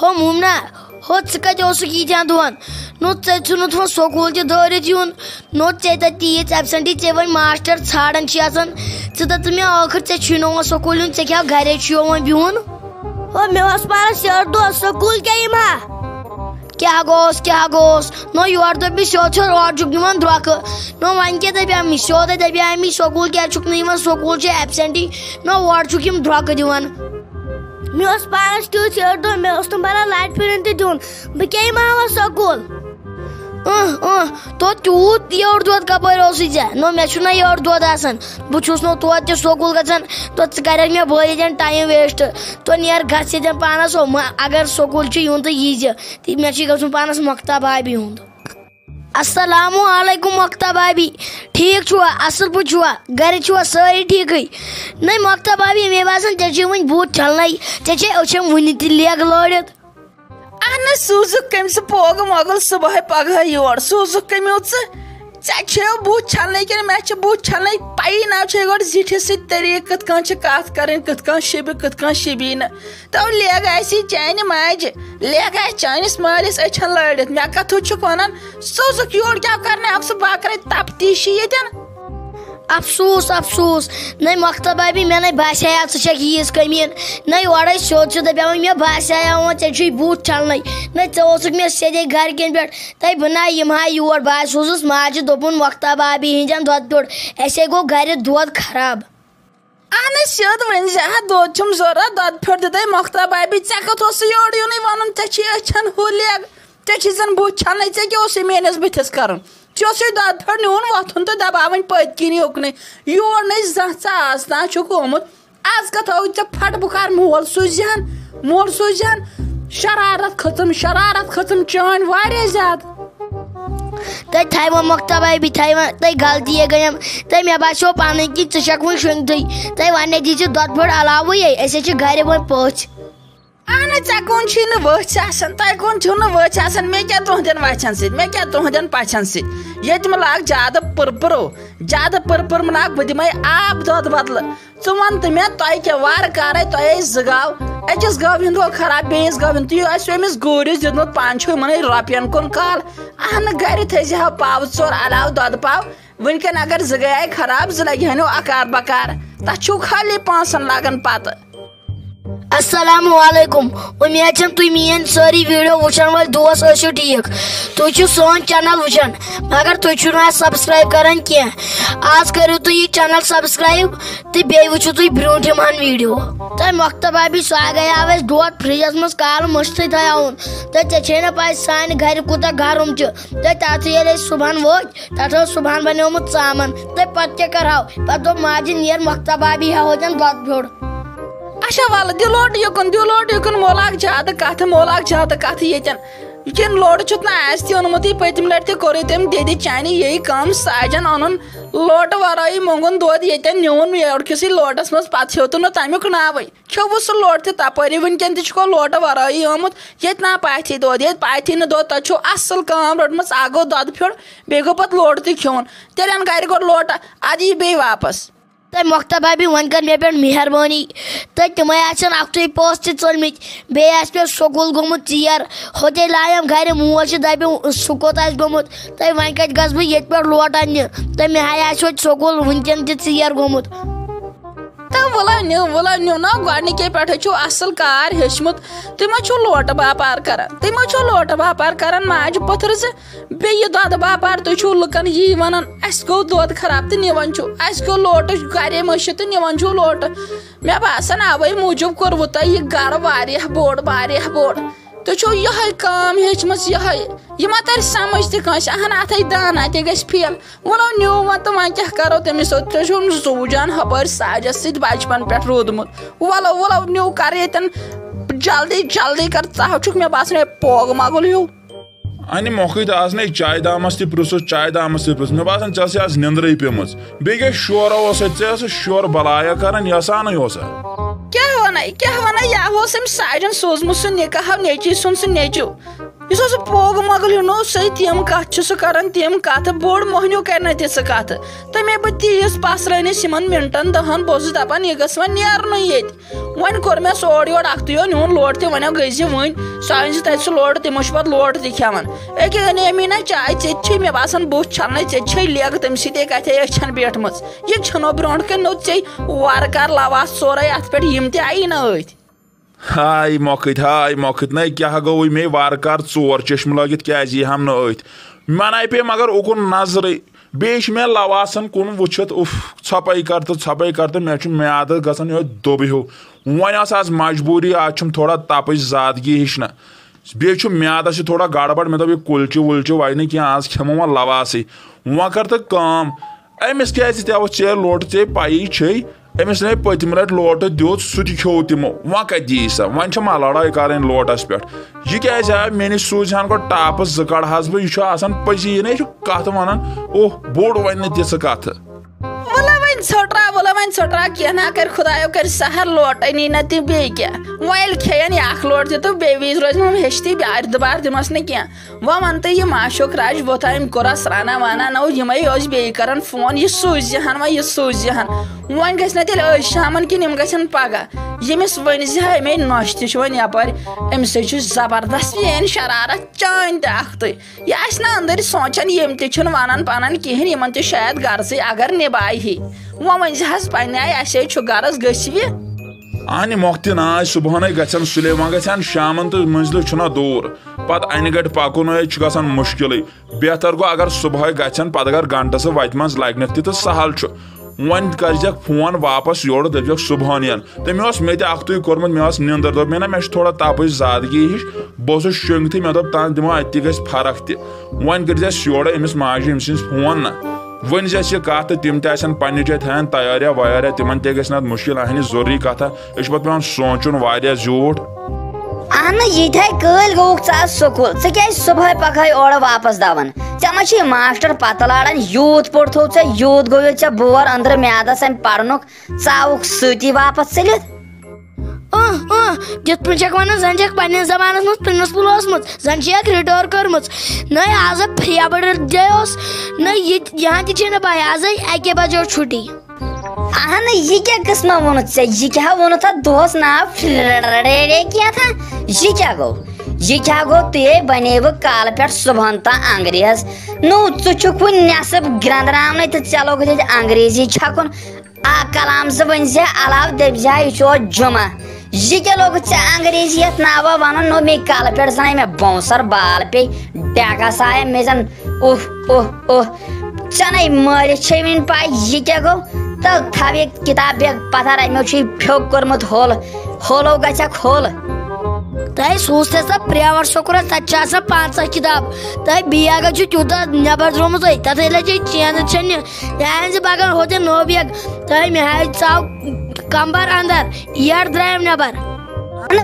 ہو مومنا ہو ٹھیک دون نو ٹھنت وہ سکول تہ دورت یون نو ٹھے تیز ایبسنٹی ٹھے وی ماسٹر ژھانڈان ٹھہ مے آخر ٹھے وہ سکول یون ٹھے کیا گھرے وہ بہن ہو مے پانس یور دہ سکول کیا گوس نو یور دپی سیود روڈ دان دھوکہ نو ون کیا دپیا امس سیودے دپیا امس سکول کیا سکول ایبسنٹی نو اور دھوکہ دان مے پانس تیت یور دہ مے بران لٹ پھرن تہ دن بہ کیا سکول تو تیوت یور دود کپر نو مے چھنا یور دود آسان بہس نو توت تہ سکول گژھان تو ژٕ مے بھائی ٹائم ویسٹ تو نیر گھس یتن پانس اگر سکول یون تو یہ مے گھن پانس مۄختا بھابی ہند السلام علیکم مۄختا بھابی ٹھیک چھوا اصل پٲٹھۍ چھوا گرِ چھوا سٲری ٹھیکٕے نٔے مۄختا بھابی مے باسان ژےٚ چھُے وۄنۍ بُتھ چھلنٕے ژےٚ چھے أچھن وُنہِ تہِ لیگ لٲرِتھ اہن سوزک کم سہ پوگ مۄغل صبح پگہ یور سوزک کمیو ژےٚ بُتھ چھلنے کن مے بُتھ چھلنے پی نا گۄڈٕ زِٹھِس سۭتۍ طریٖقہٕ کِتھ کٔنۍ چھِ کتھ کرٕنۍ کِتھ کٔنۍ شبہِ کِتھ کٔنۍ شبی نہٕ تو لیگ آسی چانہِ ماجہِ لیگ آسہِ چٲنِس مٲلِس أچھن لٲرِتھ مےٚ کتھو چھُکھ ونان سوزک یور کیٛاہ کرنہِ اب سُہ باقرے تفتیٖشی ییٚتٮ۪ن افسوس نٔے مۄختا بھابی مے نٔے باسیا ژٕ چھکھ ییٖژ کٔمیٖن نٔے اورے سیوٚد چھُ دپان مے باسیا وۄنۍ ژےٚ چھُے بُتھ چھلنٕے نٔے ژےٚ اوسُکھ مےٚ سیٚدے گرِ کٮ۪ن پٮ۪ٹھ تَے بہٕ نا یِمہٕ ہا یور بہٕ سوزُس ماجہِ دوٚپُن مۄختا بھابی ہِنٛدٮ۪ن دۄدٕ پیوٚٹ اَسے گوٚو گرِ دۄد خراب اہن سیود ون زِ ہا دۄد چھُم ضروٗرت دۄد پھیوٚر دِتَے مۄختا بھابی ژےٚ کتھ اوس یورٕ یُنٕے ونُن ژےٚ چھُے أچھن ہُہ لیگ ژےٚ چھُے زن بُتھ چھلنٕے ژےٚ کیٛاہ اوسُے میٲنِس بٕتھِس کرُن ژےٚ اوسُے دۄد پھیوٚر نیوٗن وۄتھُن تہٕ دباوٕنۍ پٔتۍ کِنۍ یُکنٕے یور نٔے زانٛہہ ژٕ آز تام چھُکھ آمُت آز کتھ آوُے ژےٚ پھٹ بُخار مول سوٗزِہن شرارت کھٔژٕم چٲنۍ واریاہ زیادٕ تَے تھایو مۄختا بھابی تھایو تَے غلطی گٔیم تَے مےٚ باسیو پنٕنۍ کِنۍ ژٕ چھکھ وۄنۍ شۄنٛگتھٕے تَے وۄنۍ دی ژٕ دۄدٕ پھیوٚر علاوٕے أسۍ چھِ گرِ وۄنۍ پٔژھۍ اہن ژےٚ کُن چھُے نہٕ ؤژھۍ آسان تۄہہِ کُن چھُو نہٕ ؤژھۍ آسان مےٚ کیٛاہ تُہنٛدٮ۪ن وَژھٮ۪ن سۭتۍ مےٚ کیٛاہ تُہنٛدٮ۪ن پَژھٮ۪ن سۭتۍ ییٚتہِ مٕلاگ زیادٕ پٔرپٕر مٕلاگ بہٕ دِمَے آب دۄد بدلہٕ ژٕ وَن تہٕ مےٚ تۄہہِ کیٛاہ وارٕ کارے تۄہہِ ٲسۍ 2 گاو أکِس گاوِ ہُنٛد گوٚو خراب بیٚیِس گاوِ ہُنٛد تُہۍ آسِوٕ أمِس گوٗرِس دیُتمُت پانہٕ چھُو یِمنٕے رۄپیَن کُن کال اہنہٕ گرِ تھٲیزِہو پاوٕ 4 علاوٕ دۄدٕ پاو وٕنکٮ۪ن اگر 2 گٔیے خراب 2 لگہِ ہنو اکار بکار تتھ چھُو خالی پونٛسن لگان پتہٕ السلام علیکم امید چھم تُہۍ میٲنۍ سٲری ویڈیو وٕچھن وٲلۍ دوس ٲسِو ٹھیٖک تُہۍ چھِو سون چینل وٕچھان مگر تُہۍ چھِو نہٕ اَتھ سبسکرایب کران کینٛہہ آز کٔرِو تُہۍ یہِ چینل سبسکرایب تہٕ بیٚیہِ وٕچھِو تُہۍ برونٛٹھِم ہن ویڈیو تۄہہِ مۄختا بھابی سُہ گٔیاو اَسہِ دۄد فرجس منٛز کالہٕ مٔشتھٕے تھاوُن تہٕ ژےٚ چھے نہٕ پاے سانہِ گرِ کوٗتاہ گرم چھُ تہٕ تتھ ییٚلہِ أسۍ صبحن وٲتۍ تتھ اوس صبحن بنیومُت ژامن تہٕ پتہٕ کیٛاہ کرہاو پتہٕ دوٚپ ماجہِ نیر مۄختا بھابی ہاوہو دۄد پھیوٚر اچھا ولہٕ دِلوٹ یُکُن مولاک زیادٕ کتھ ییٚتٮ۪ن کِنہٕ لوڈٕ چھُتھ نہٕ آسہِ تہِ اوٚنمُتٕے پٔتمہِ لٹہِ تہِ کوٚرُے تٔمۍ دِدِ چانہِ یی کٲم ساجن اوٚنُن لوٹہٕ ورٲیی موٚنگُن دۄد ییٚتٮ۪ن نیوٗن یورٕکِسٕے لوٹس منٛز پتہٕ ہیوٚتُن نہٕ تمیُک ناوٕے کھیوٚوُ سُہ لوٹہٕ تہِ تپٲری وٕنکٮ۪ن تہِ چھُکھ لوٹہٕ ورٲیی آمُت ییٚتہِ نا پاتھی دۄد ییٚتہِ پاتھی نہٕ دۄد تتہِ چھُو اصٕل کٲم رٔٹمٕژ اکھ گوٚو دۄدٕ پھیوٚر بیٚیہِ گوٚو پتہٕ لوٹہٕ تہِ کھیوٚن تیٚلہِ اَن گرِ گۄڈٕ لوٹہٕ اَدٕ یہِ بیٚیہِ واپس تۄہہِ مۄختا بھابی وۄنۍ کر مےٚ پٮ۪ٹھ مہربٲنی تہٕ تِمے آسن 2 پونٛسہٕ تہِ ژٔلمٕتۍ بیٚیہِ آسہِ مےٚ سکوٗل گوٚمُت ژیر ہوٚتے لایم گرِ مول چھِ دپیو سُہ کوٚت آسہِ گوٚمُت تہٕ وۄنۍ کتہِ گژھٕ بہٕ ییٚتہِ پٮ۪ٹھ لوٹہٕ اننہِ تہٕ مےٚ ہاے آسہِ ہوٚتہِ سکوٗل وٕنکٮ۪ن تہِ ژیر گوٚمُت تہٕ وَلو نیوٗ نا گۄڈنِکے پٮ۪ٹھے چھُو اصٕل کار ہیٚچھمُت تُہۍ ما چھُو لوٹہٕ باپار کران ماجہِ پٔتھرٕ بیٚیہِ یہِ دۄدٕ باپار تُہۍ چھُو لُکن یی ونان اَسہِ گوٚو دۄد خراب تہٕ نِوان چھُو اَسہِ گوٚو لوٹہٕ گرے مٔشِتھ تہٕ نِوان چھُو لوٹہٕ مےٚ باسان اوے موٗجوٗب کوٚروٕ تۄہہِ یہِ گرٕ واریاہ بوٚڑ تُہۍ چھُو یِہے کٲم ہیٚچھمٕژ یہِ ما ترِ سمجھ تہِ کٲنٛسہِ اہن اتھے دانا تہِ گژھِ فیل وَنو نیوٗ وۄنۍ تہٕ وۄنۍ کیٛاہ کرو تٔمِس سۭتۍ تُہۍ چھُو نہٕ زوٗجان ہُپٲرۍ ساجس سۭتۍ بچپن پٮ۪ٹھ روٗدمُت ولو نیوٗ کر ییٚتٮ۪ن جلدی کر ژٕ چھُکھ مےٚ باسان پوگ مۄگُل ہیوٗ انہِ مۄکھٕے تہٕ آز نے چاے دامس تہِ پرٛژھ مےٚ باسان ژےٚ ٲسٕے آز نِندرٕے پیٚمٕژ بیٚیہِ کیٛاہ شورا اوس ژےٚ ٲسٕس شور بلایا کران یہِ آسانٕے اوسا کیٛاہ وَنَے یا اوس أمۍ ساجن سوٗزمُت سُہ نِکاح نیٚچی سُنٛد سُہ نیٚچِو اس پوگ مگل نو سی تم کت سہ کران تم کت بوڑ موہنیو کر تہ سہ کت تمے بہ تیس پسرٲنِس یمن منٹن دہن بہٕ دپان یہ گژھ وۄنۍ نیرنٕے ییٚتہِ وۄنۍ کوٚر مےٚ سورٕ یورٕ اکھتُے نیوٗن لوٹ تہِ وۄنۍ گٔے زِ وٕنۍ سُہ أنۍ زِ تتہِ سُہ لوٹ تِمو چھِ پتہٕ لوٹ تہِ کھٮ۪وان أکہِ انے مےٚ نا چاے ژےٚ چھے مےٚ باسان بُتھ چھلنے ژےٚ چھے لیگ تمہِ سۭتۍ کتھے أچھن بیٖٹھمٕژ یہِ چھُنو برونٛٹھ کَنۍ نوٚو ژےٚ وارٕ کار لواس سورُے اتھ پٮ۪ٹھ یِم تہِ آیی نا أتھۍ ہاے مۄکھٕتۍ نَے کیٛاہ گوٚوُے مے وارٕ کار ژور چشمہٕ لٲگِتھ کیٛازِ یی ہم نہٕ أتھۍ مےٚ پے مگر اُکُن نظرٕے بیٚیہِ چھِ مےٚ لواسن کُن وٕچھِتھ اُف ژھۄپے کر تہٕ مےٚ چھُ میادٕ گژھان یِہوے دوٚب ہیوٗ وۄنۍ ٲس آز مجبوٗری آز چھُم تھوڑا تپٕچ زادگی ہِش نہ بیٚیہِ چھُ میادس چھِ تھوڑا گڑبڑ مےٚ دوٚپ یہِ کُلچہِ وُلچہِ وَنہِ نہٕ کینٛہہ آز کھٮ۪مو وۄنۍ لواسٕے وۄنۍ کر تہٕ کٲم أمِس کیٛازِ دِتیوُتھ ژےٚ لوٹہٕ ژےٚ پیی چھے أمِس نے پٔتمہِ لٹہِ لوٹہٕ دیُت سُہ تہِ کھیوٚو تِمو وۄنۍ کتہِ دِیی سا وۄنۍ چھِ ما لڑٲے کرٕنۍ لوٹس پٮ۪ٹھ یہِ کیٛازِ آو مےٚ نِش سوٗزہن گۄڈٕ ٹاپس 2 کڑہس بہٕ یہِ چھُ آسان پٔزی نہ یہِ چھُ کتھ ونان اوہ بوٚڑ وۄنۍ نہٕ تِژھ کتھٕ وۄنۍ ژھٕٹرا کینٛہہ نا کر خۄدایو کر سہر لوٹے نی نہ تہِ بیٚیہِ کینٛہہ وۄنۍ ییٚلہِ کھٮ۪ین یہِ اکھ لوٹ تہِ تہٕ بیٚیہِ وِزِ روزِ نہٕ ہیٚچھتٕے بیٛارِ دُبارٕ دِمس نہٕ کینٛہہ وۄنۍ ون تہٕ یہِ ماشُک راج ووٚتھا أمۍ کوٚرا سرٛانا وانا نو یِمے ٲسۍ بیٚیہِ کران فون یہِ سوٗزِہن وۄنۍ یہِ سوٗزِہن وۄنۍ گژھِ نا تیٚلہِ أزۍ شامن کِنہٕ یِم گژھن پگاہ ییٚمِس ؤنۍ زِ اَمے نۄشہِ تہِ چھُ وۄنۍ یپٲرۍ أمِس سۭتۍ چھُ زبردست یِہٕنٛدۍ شرارت چٲنۍ تہِ اکھتٕے یہِ آسہِ نہٕ أنٛدٕرۍ سونٛچان یِم تہِ چھِنہٕ ونان پنان کِہینۍ یِمن تہِ شاید غرضٕے اگر نِبایہِ ہی وۄنۍ ؤنۍ زِ حظ پننہِ آیہِ اَسے چھُ غرض گٔژھوِ انہِ مۄکھتہِ نا صبحٲنٕے گژھن سُلے وۄنۍ گژھن شامن تہٕ مٔنزلہِ چھُنہ دوٗر پتہٕ انہِ گٹہِ پکُن چھُ گژھان مُشکلٕے بہتر گوٚو اگر صبحٲے گژھن پتہٕ اگر گنٹہٕ سُہ وتہِ منٛز لگنکھ تہِ تہٕ سہل چھُ وۄنۍ کٔرزٮ۪کھ فون واپس یورٕ دٔپزٮ۪کھ صبحن یِن تٔمۍ اوس مےٚ تہِ اکھتُے کوٚرمُت مےٚ ٲس نِندٕر دوٚپ مےٚ نا مےٚ چھِ تھوڑا تپٕچ زادگی ہِش بہٕ اوسُس شۄنٛگتھٕے مےٚ دوٚپ تانۍ دِمو اَتہِ تہِ گژھِ فرق تہِ وۄنۍ کٔرزٮ۪س یورٕ أمِس ماجہِ أمۍ سٕنٛز فون نہ ؤنۍ زٮ۪س یہِ کتھ تہٕ تِم تہِ آسن پننہِ جایہِ تھاون تیاریا ویاریا تِمن تہِ گژھِ نہٕ اتھ مُشکل اہنہِ ضروٗری کتھا یہِ چھُ پتہٕ پیٚوان سونٛچُن واریاہ زیوٗٹھ اہن یِتھے کٲلۍ گوٚوُکھ ژٕ آز سکوٗل ژٕ کیازِ صبحٲے پکہٲے اورٕ واپس دون ژےٚ ما چھُے ماسٹر پتہٕ لاران یوٗت پوٚر تھوٚو ژےٚ یوٗت گوٚو ژےٚ بور أنٛدرٕ میادس امہِ پرنُک ژٕ آوُکھ سۭتی واپس ژٔلِتھ تِتھ پٲٹھۍ چھکھ ونان زن چھکھ پننِس زمانس منٛز پرنسپل اوسمُت زن چھکھ رِٹٲر کٔرمٕژ نہ آز فرٛیبر ڈے اوس نہ یہاں تہِ چھے نہٕ پاے آزے 1 بجے اوس چھُٹی اہن یہِ کیٛاہ قٕسما ووٚنُتھ ژےٚ یہِ کیٛاہ ووٚنُتھ اتھ دۄہس ناو فرٛیڈے کینٛہہ یہِ کیٛاہ گوٚو تُہۍ بنیوٕ کالہٕ پٮ۪ٹھ صبحن تام انگریز نو ژٕ چھُکھ وۄنۍ نٮ۪صٕب گرٛنٛدراونٕے تہٕ ژےٚ لوگُتھ ییٚتہِ انگریزی چھکُن اکھ کلام زٕ ؤنۍ زِ علاوٕ دٔپۍ زِ یہِ چھُ جُمعہ یہِ کیٛاہ لوگُتھ ژےٚ انگریزی یتھ ناوا ونُن نو مے کالہٕ پٮ۪ٹھ زن آے مےٚ بونسر بال پیٚیہِ ڈیکس آیہِ مےٚ زن ژےٚ نَے مٲرِتھ چھے وۄنۍ پاے یہِ کیٛاہ گوٚو تہٕ تھاو یہِ کِتاب بیگ پتھر اَمیو چھُے پھیوٚک کوٚرمُت ہولو گژھکھ ہول تۄہہِ سوٗزتھے سۄ پرٛیویٹ سکوٗلس تتہِ چھِ آسان 50 کِتاب تۄہہِ بیگ چھُ تیوٗتاہ نٮ۪بر درٛومُت تتھے لجے چینہٕ چھنہِ یہِ انہِ زِ پگہہ ہوٚتہِ نوٚو بیگ تۄہہِ مےٚ حظ ژاو کمبر انٛدر یٔڈ درٛایَم نٮ۪بر